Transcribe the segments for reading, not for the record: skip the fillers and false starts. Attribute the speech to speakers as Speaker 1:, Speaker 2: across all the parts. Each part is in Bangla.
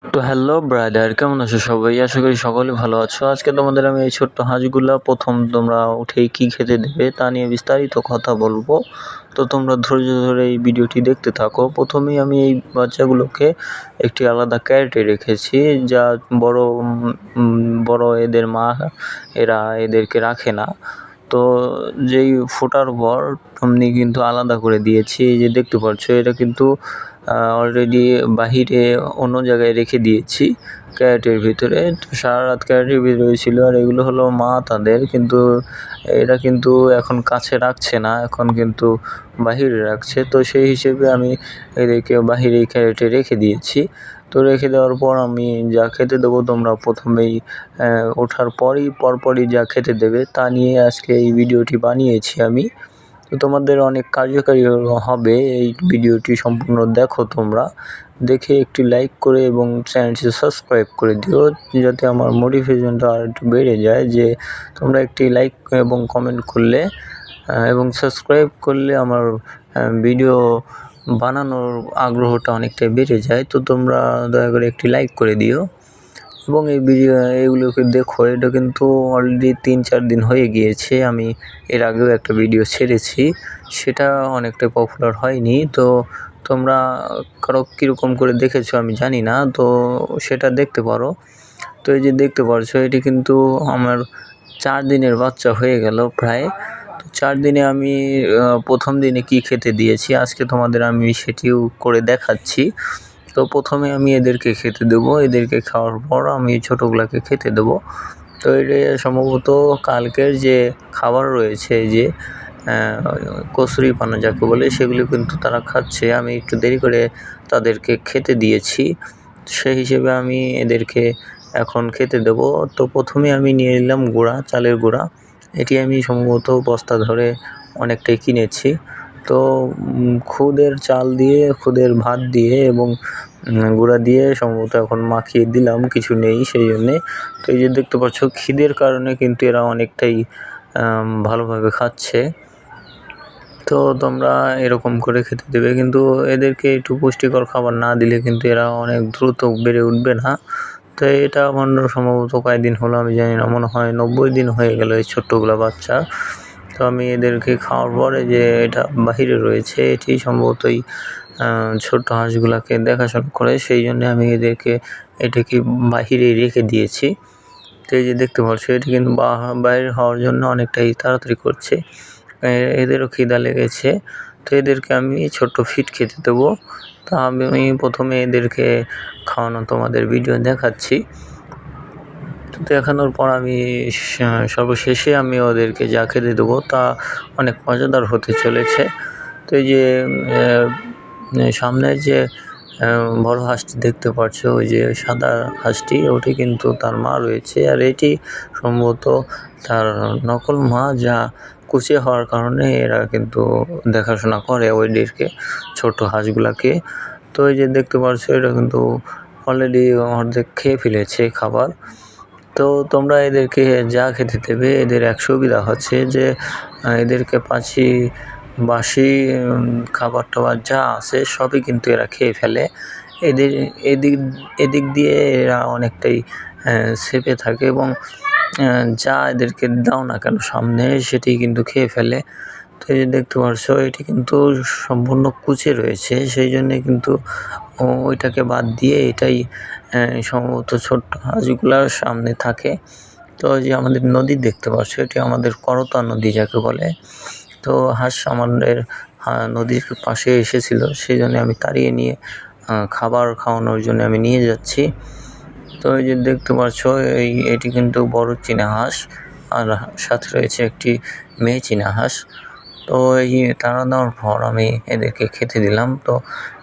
Speaker 1: তো হ্যালো ব্রাদার, কেমন আছো সবাই? আশা করি সকলে ভালো আছো। আজকে তোমাদের আমি এই ছোট্ট হাঁসগুলা প্রথম তোমরা উঠেই কী খেতে দেবে তা নিয়ে বিস্তারিত কথা বলবো। তো তোমরা ধৈর্য ধরে এই ভিডিওটি দেখতে থাকো। প্রথমেই আমি এই বাচ্চাগুলোকে একটি আলাদা ক্যারেটে রেখেছি, যা বড় এদের মা এরা এদেরকে রাখে না। তো যেই ফোটার পর অমনি কিন্তু আলাদা করে দিয়েছি। এই যে দেখতে পাচ্ছ, এটা কিন্তু অলরেডি বাহিরে অন্য জায়গায় রেখে দিয়েছি ক্যারেটের ভিতরে। তো সারা রাত ক্যারেটের ভিতরে ছিল, আর এগুলো হলো মা তাদের, কিন্তু এরা কিন্তু এখন কাছে রাখছে না, এখন কিন্তু বাহিরে রাখছে। তো সেই হিসেবে আমি এদেরকে বাহিরেই ক্যারেটে রেখে দিয়েছি। তো রেখে দেওয়ার পর আমি যা খেতে দেবো, তোমরা প্রথমেই ওঠার পরপরই যা খেতে দেবে তা নিয়ে আজকে এই ভিডিওটি বানিয়েছি আমি। তো তোমাদের অনেক কার্যকারী হবে, এই ভিডিওটি সম্পূর্ণ দেখো। তোমরা দেখে একটি লাইক করে এবং চ্যানেলটি সাবস্ক্রাইব করে দিও, যাতে আমার মোটিভেশনটা আর একটু বেড়ে যায়। যে তোমরা একটি লাইক এবং কমেন্ট করলে এবং সাবস্ক্রাইব করলে আমার ভিডিও বানানোর আগ্রহটা অনেকটাই বেড়ে যায়। তো তোমরা দয়া করে একটি লাইক করে দিও এবং এইগুলোকে দেখো। এটা কিন্তু অলরেডি 3-4 দিন হয়ে গিয়েছে। আমি এর আগেও একটা ভিডিও ছেড়েছি, সেটা অনেকটা পপুলার হয়নি। তো তোমরা কারো কীরকম করে দেখেছো আমি জানি না, তো সেটা দেখতে পারো। তো এই যে দেখতে পারছো, এটি কিন্তু আমার 4 দিনের বাচ্চা হয়ে গেল প্রায়। তো 4 দিনে আমি প্রথম দিনে কি খেতে দিয়েছি আজকে তোমাদের আমি সেটিও করে দেখাচ্ছি। তো প্রথমে আমি এদেরকে খেতে দেবো, এদেরকে খাওয়ার পর আমি ছোটোগুলাকে খেতে দেবো। তো এটা সম্ভবত কালকের যে খাবার রয়েছে, যে কচুরি পানা যাকে বলে, সেগুলো কিন্তু তারা খাচ্ছে। আমি একটু দেরি করে তাদেরকে খেতে দিয়েছি, সেই হিসেবে আমি এদেরকে এখন খেতে দেব। তো প্রথমে আমি নিয়ে নিলাম গুঁড়া, চালের গুঁড়া। এটি আমি সম্ভবত বস্তা ধরে অনেকটাই কিনেছি। তো খুদের চাল দিয়ে, খুদের ভাত দিয়ে এবং গুঁড়া দিয়ে সম্ভবত এখন মাখিয়ে দিলাম, কিছু নেই সেই জন্যে। তো এই যে দেখতে পাচ্ছ, খিদের কারণে কিন্তু এরা অনেকটাই ভালোভাবে খাচ্ছে। তো তোমরা এরকম করে খেতে দেবে, কিন্তু এদেরকে একটু পুষ্টিকর খাবার না দিলে কিন্তু এরা অনেক দ্রুত বেড়ে উঠবে না। তো এটা আমার সম্ভবত কয়েকদিন হলো আমি জানি না, মনে হয় 90 দিন হয়ে গেল এই ছোট্টগুলো বাচ্চা। তো আমি এদেরকে খাওয়ার পরে যে এটা বাহিরে রয়েছে, এটি সম্ভবতই ছোট্ট হাঁসগুলোকে দেখাশোনা করে, সেই জন্যে আমি এটাকে বাহিরেই রেখে দিয়েছি। তো এই যে দেখতে পাচ্ছ, এটি কিন্তু বাইরে হওয়ার জন্য অনেকটাই তাড়াতাড়ি করছে। এদেরও খিদা লেগেছে। তো এদেরকে আমি ছোট্ট ফিড খেতে দেবো। তা আমি প্রথমে এদেরকে খাওয়ানো তোমাদের ভিডিও দেখাচ্ছি। তো দেখানোর পর আমি সর্বশেষে আমি ওদেরকে যা খেতে দেবো তা অনেক মজাদার হতে চলেছে। তো এই যে সামনের যে বড় হাঁসটি দেখতে পাচ্ছ, ওই যে সাদা হাঁসটি, ওটি কিন্তু তার মা রয়েছে, আর এটি সম্ভবত তার নকল মা, যা কুচে হওয়ার কারণে এরা কিন্তু দেখাশোনা করে ওইদেরকে, ছোট হাঁসগুলাকে। তো এই যে দেখতে পাচ্ছ, এটা কিন্তু অলরেডি অর্ধেক খেয়ে ফেলেছে খাবার। তো তোমরা এদেরকে যা খেতে দেবে, এদের এক সুবিধা হচ্ছে যে এদেরকে বাসি খাবার টাবার যা আছে সবই কিন্তু এরা খেয়ে ফেলে। এদিক দিয়ে এরা অনেকটাই সেফে থাকে, এবং যা এদেরকে দাও না কেন সামনে, সেটি কিন্তু খেয়ে ফেলে। তো এই যে দেখতে পাচ্ছ, এটি কিন্তু সম্পূর্ণ কুচে রয়েছে, সেই জন্যে কিন্তু ওইটাকে বাদ দিয়ে এটাই সম্ভবত ছোট্ট হাঁসগুলার সামনে থাকে। তো যে আমাদের নদী দেখতে পাচ্ছ, এটি আমাদের করতা নদী যাকে বলে। তো হাঁস আমাদের নদীর পাশে এসেছিল, সেই জন্য আমি তাড়িয়ে নিয়ে খাবার খাওয়ানোর জন্য আমি নিয়ে যাচ্ছি। তো এই যে দেখতে পাচ্ছ, এটি কিন্তু বড় চীনা হাঁস, আর সাথে রয়েছে একটি মেয়ে চীনা হাঁস। তো এই তাড়া দেওয়ার পর আমি এদেরকে খেতে দিলাম। তো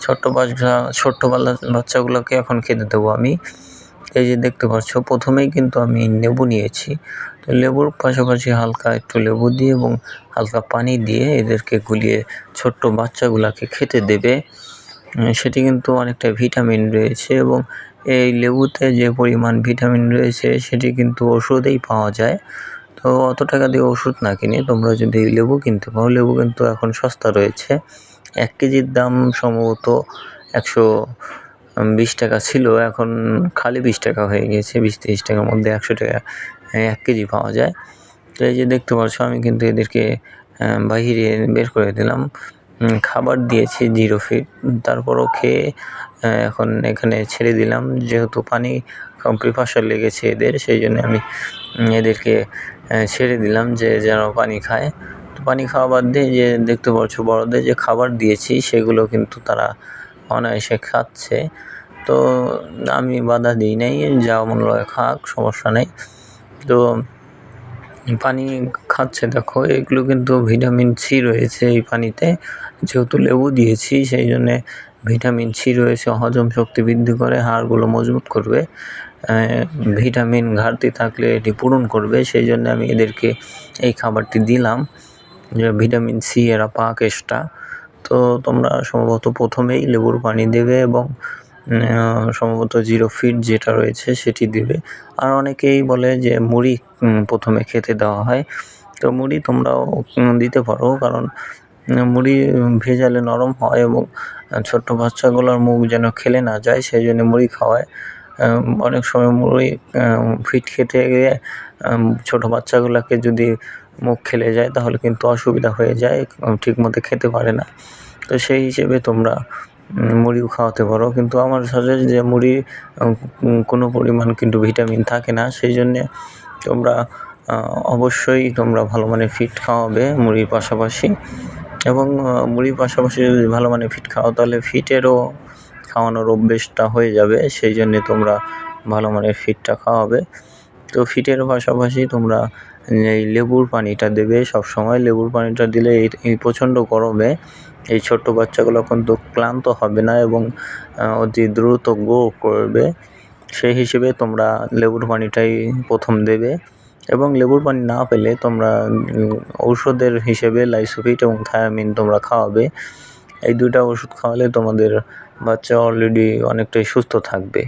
Speaker 1: ছোট্ট বাচ্চাগুলোকে এখন খেতে দেবো আমি। এই যে দেখতে পাচ্ছ, প্রথমেই কিন্তু আমি লেবু নিয়েছি। তো লেবুর পাশাপাশি হালকা একটু লেবু দিয়ে এবং হালকা পানি দিয়ে এদেরকে গুলিয়ে ছোট্ট বাচ্চাগুলোকে খেতে দেবে। সেটি কিন্তু অনেকটা ভিটামিন রয়েছে, এবং এই লেবুতে যে পরিমাণ ভিটামিন রয়েছে সেটি কিন্তু ওষুধেই পাওয়া যায়। তো অত টাকা দিয়ে ওষুধ না কিনে তোমরা যদি লেবু কিনতে পারো, লেবু কিন্তু এখন সস্তা রয়েছে। 1 কেজির দাম সম্ভবত 20 টাকা ছিল, এখন খালি 20 টাকা হয়ে গিয়েছে। 20-30 টাকার মধ্যে 100 টাকা 1 কেজি পাওয়া যায়। তো এই যে দেখতে পাচ্ছ আমি কিন্তু এদেরকে বাহিরে বের করে দিলাম। খাবার দিয়েছি 0 ফিট, তারপরও খেয়ে এখন এখানে ছেড়ে দিলাম। যেহেতু পানি পিপাসা লেগেছে এদের, সেই জন্য আমি এদেরকে ছেড়ে দিলাম যে যেন পানি খায়। তো পানি খাওয়া বাদ দিয়ে যে দেখতে পাচ্ছ বড়দের যে খাবার দিয়েছি সেগুলো কিন্তু তারা অনায়াসে খাচ্ছে। তো আমি বাধা দিই নাই, যা মনে হয় খাক, সমস্যা নেই। তো পানি খাচ্ছে দেখো, এগুলো কিন্তু ভিটামিন সি রয়েছে এই পানিতে। যেহেতু লেবু দিয়েছি সেই জন্যে ভিটামিন সি রয়েছে, হজম শক্তি বৃদ্ধি করে, হাড়গুলো মজবুত করবে, ভিটামিন ঘাটতি থাকলে এটি পূরণ করবে। সেই জন্য আমি এদেরকে এই খাবারটি দিলাম, যে ভিটামিন সি এরা পাক এক্সট্রা। তো তোমরা সম্ভবত প্রথমেই লেবুর পানি দেবে এবং সম্ভবত 0 ফিট যেটা রয়েছে সেটি দেবে। আর অনেকেই বলে যে মুড়ি প্রথমে খেতে দেওয়া হয়, তো মুড়ি তোমরাও দিতে পারো, কারণ মুড়ি ভেজালে নরম হয় এবং ছোট্ট বাচ্চাগুলোর মুখ যেন খেলে না যায়, সেই জন্য মুড়ি খাওয়ায়। অনেক সময় মুড়ি ফিট খেতে গিয়ে ছোটো বাচ্চাগুলোকে যদি মুখ খেলে যায় তাহলে কিন্তু অসুবিধা হয়ে যায়, ঠিকমতো খেতে পারে না। তো সেই হিসেবে তোমরা মুড়িও খাওয়াতে পারো, কিন্তু আমার সাজেস্ট যে মুড়ি কোনো পরিমাণ কিন্তু ভিটামিন থাকে না, সেই জন্যে তোমরা অবশ্যই তোমরা ভালো মানের ফিড খাওয়াবে মুড়ির পাশাপাশি। এবং মুড়ির পাশাপাশি যদি ভালো মানের ফিড খাওয়াও তাহলে ফিটেরও খাওয়ানোর অভ্যেসটা হয়ে যাবে, সেই জন্যে তোমরা ভালো মানের ফিডটা খাওয়াবে। তো ফিটের পাশাপাশি তোমরা এই লেবুর পানিটা দেবে সবসময়। লেবুর পানিটা দিলে এই প্রচণ্ড গরমে এই ছোট্ট বাচ্চাগুলো কিন্তু ক্লান্ত হবে না এবং অতি দ্রুত গ্রো করবে। সেই হিসেবে তোমরা লেবুর পানিটাই প্রথম দেবে, এবং লেবুর পানি না পেলে তোমরা ঔষধের হিসেবে লাইসোভিট এবং থায়ামিন তোমরা খাওয়াবে। এই 2টা ওষুধ খাওয়ালে তোমাদের বাচ্চা অলরেডি অনেকটাই সুস্থ থাকবে।